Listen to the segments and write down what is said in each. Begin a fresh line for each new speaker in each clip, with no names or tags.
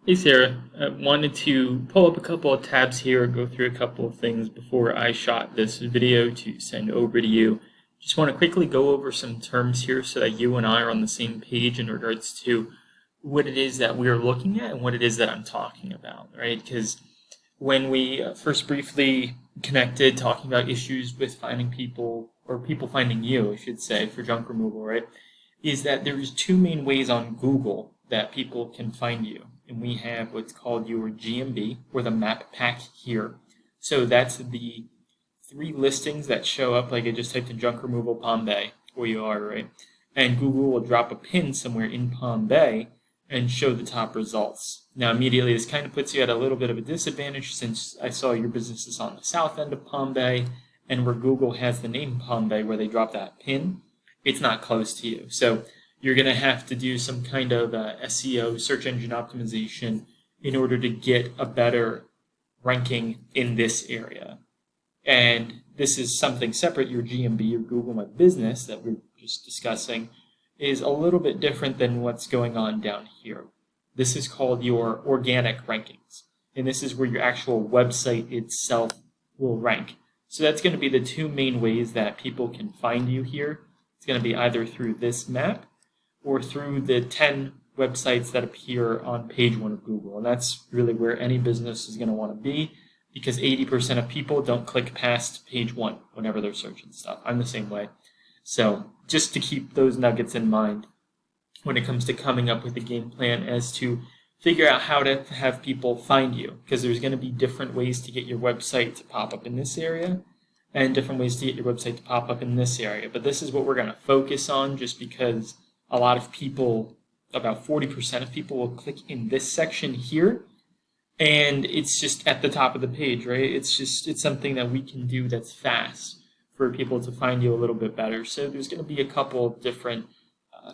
Hey Sarah, I wanted to pull up a couple of tabs here, go through a couple of things before I shot this video to send over to you. Just want to quickly go over some terms here so that you and I are on the same page in regards to what it is that we are looking at and what it is that I'm talking about, right? Because when we first briefly connected talking about issues with finding people, or people finding you, I should say, for junk removal, right, is that there's two main ways on Google that people can find you. And we have what's called your GMB, or the map pack here. So that's the three listings that show up, like I just typed in junk removal Palm Bay, where you are, right? And Google will drop a pin somewhere in Palm Bay and show the top results. Now immediately this kind of puts you at a little bit of a disadvantage since I saw your business is on the south end of Palm Bay, and where Google has the name Palm Bay where they drop that pin, it's not close to you. So you're going to have to do some kind of SEO, search engine optimization, in order to get a better ranking in this area. And this is something separate. Your GMB, your Google My Business that we're just discussing, is a little bit different than what's going on down here. This is called your organic rankings. And this is where your actual website itself will rank. So that's going to be the two main ways that people can find you here. It's going to be either through this map or through the 10 websites that appear on page 1 of Google. And that's really where any business is going to want to be, because 80% of people don't click past page 1 whenever they're searching stuff. I'm the same way. So just to keep those nuggets in mind when it comes to coming up with a game plan as to figure out how to have people find you, because there's going to be different ways to get your website to pop up in this area and different ways to get your website to pop up in this area. But this is what we're going to focus on, just because a lot of people, about 40% of people, will click in this section here, and it's just at the top of the page, right? It's something that we can do that's fast for people to find you a little bit better. So there's going to be a couple of different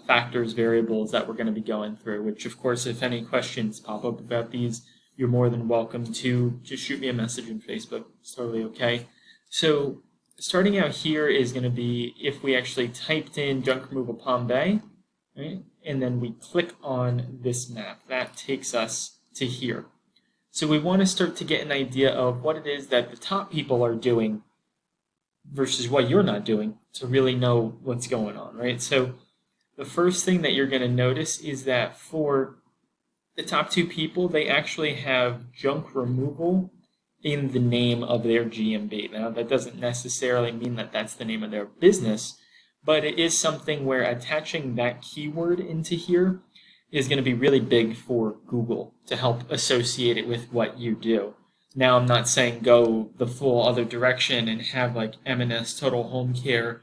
factors, variables that we're going to be going through, which of course, if any questions pop up about these, you're more than welcome to just shoot me a message on Facebook. It's totally okay. So starting out here is going to be if we actually typed in junk removal Palm Bay, right? And then we click on this map. That takes us to here. So we want to start to get an idea of what it is that the top people are doing versus what you're not doing to really know what's going on, right? So the first thing that you're going to notice is that for the top two people, they actually have junk removal in the name of their GMB. Now, that doesn't necessarily mean that that's the name of their business, but it is something where attaching that keyword into here is going to be really big for Google to help associate it with what you do. Now, I'm not saying go the full other direction and have like M&S Total Home Care,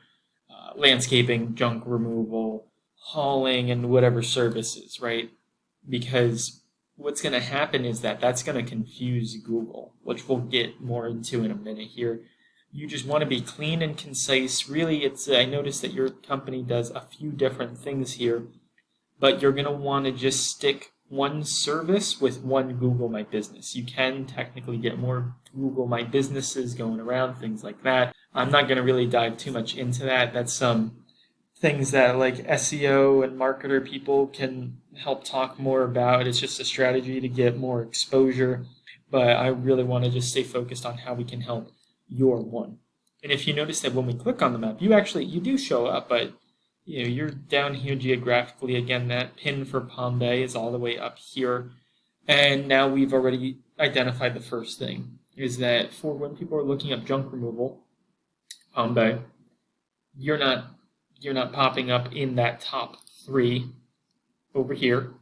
landscaping, junk removal, hauling, and whatever services, right? Because what's going to happen is that that's going to confuse Google, which we'll get more into in a minute here. You just want to be clean and concise. Really, I noticed that your company does a few different things here, but you're going to want to just stick one service with one Google My Business. You can technically get more Google My Businesses going around, things like that. I'm not going to really dive too much into that. That's some things that like SEO and marketer people can help talk more about. It's just a strategy to get more exposure, but I really want to just stay focused on how we can help your one. And if you notice that when we click on the map, you do show up, but you're down here geographically. Again, that pin for Palm Bay is all the way up here. And now we've already identified the first thing, is that for when people are looking up junk removal, Palm Bay, you're not popping up in that top 3 over here.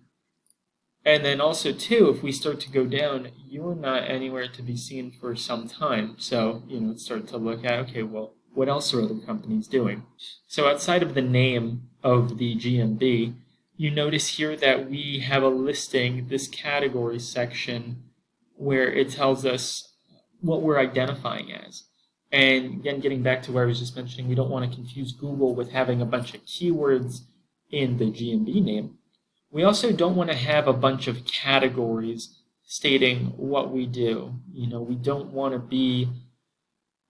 And then also, too, if we start to go down, you're not anywhere to be seen for some time. So, start to look at, okay, well, what else are other companies doing? So outside of the name of the GMB, you notice here that we have a listing, this category section, where it tells us what we're identifying as. And again, getting back to where I was just mentioning, we don't want to confuse Google with having a bunch of keywords in the GMB name. We also don't want to have a bunch of categories stating what we do. We don't want to be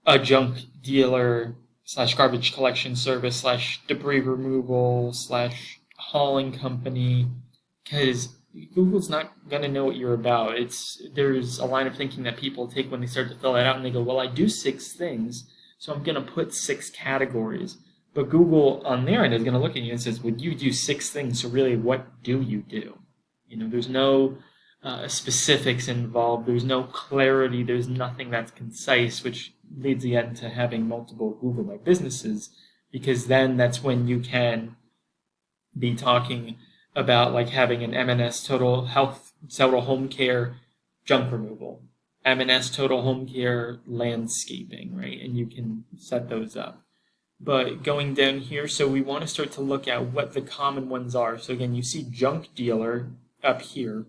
a junk dealer / garbage collection service / debris removal / hauling company, because Google's not going to know what you're about. There's a line of thinking that people take when they start to fill that out, and they go, well, I do 6 things, so I'm going to put 6 categories. But Google, on their end, is going to look at you and says, would you do 6 things, so really, what do you do? There's no specifics involved. There's no clarity. There's nothing that's concise, which leads again to having multiple Google My Businesses, because then that's when you can be talking about like having an M&S Total Home Care junk removal, M&S Total Home Care landscaping, right? And you can set those up. But going down here, so we want to start to look at what the common ones are. So again, you see junk dealer up here.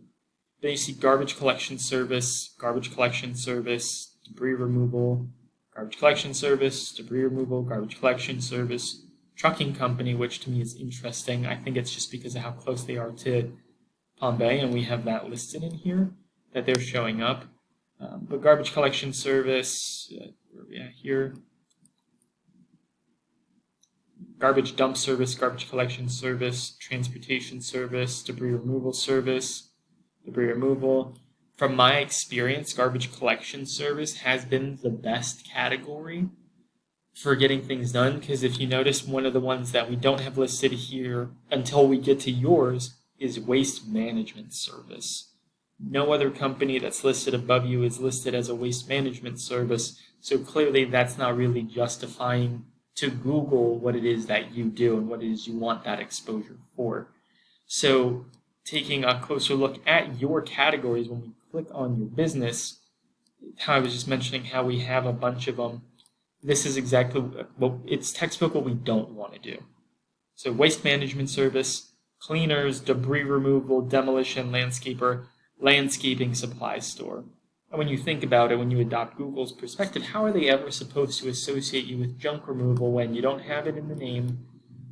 Then you see garbage collection service, debris removal, garbage collection service, debris removal, garbage collection service, trucking company, which to me is interesting. I think it's just because of how close they are to Palm Bay, and we have that listed in here, that they're showing up. But garbage collection service, where are we at here? Garbage dump service, garbage collection service, transportation service, debris removal service, debris removal. From my experience, garbage collection service has been the best category for getting things done, because if you notice, one of the ones that we don't have listed here until we get to yours is waste management service. No other company that's listed above you is listed as a waste management service, so clearly that's not really justifying to Google what it is that you do and what it is you want that exposure for. So taking a closer look at your categories, when we click on your business, how I was just mentioning how we have a bunch of them, this is exactly it's textbook what we don't want to do. So waste management service, cleaners, debris removal, demolition, landscaper, landscaping supply store. And when you think about it, when you adopt Google's perspective, how are they ever supposed to associate you with junk removal when you don't have it in the name?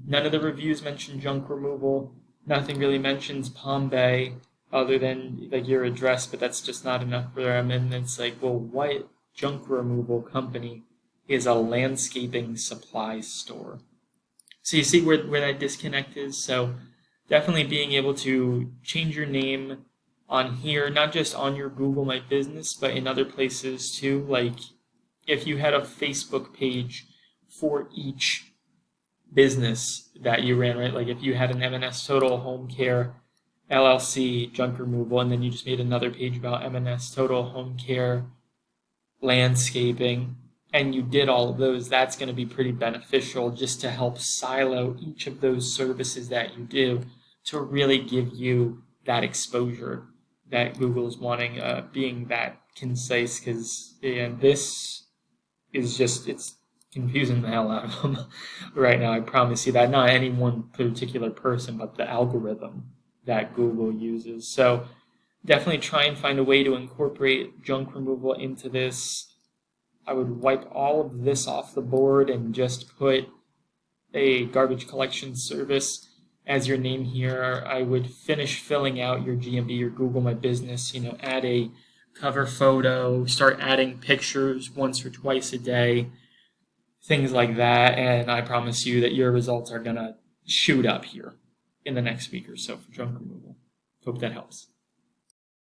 None of the reviews mention junk removal. Nothing really mentions Palm Bay other than like your address, but that's just not enough for them. And it's like, well, what junk removal company is a landscaping supply store? So you see where that disconnect is? So definitely being able to change your name on here, not just on your Google My Business, but in other places too. Like if you had a Facebook page for each business that you ran, right? Like if you had an M&S Total Home Care LLC junk removal, and then you just made another page about M&S Total Home Care landscaping, and you did all of those, that's going to be pretty beneficial just to help silo each of those services that you do to really give you that exposure that Google is wanting, being that concise, because this is just, it's confusing the hell out of them right now. I promise you that. Not any one particular person, but the algorithm that Google uses. So definitely try and find a way to incorporate junk removal into this. I would wipe all of this off the board and just put a garbage collection service as your name here. I would finish filling out your GMB, your Google My Business, add a cover photo, start adding pictures once or twice a day, things like that, and I promise you that your results are going to shoot up here in the next week or so for junk removal. Hope that helps.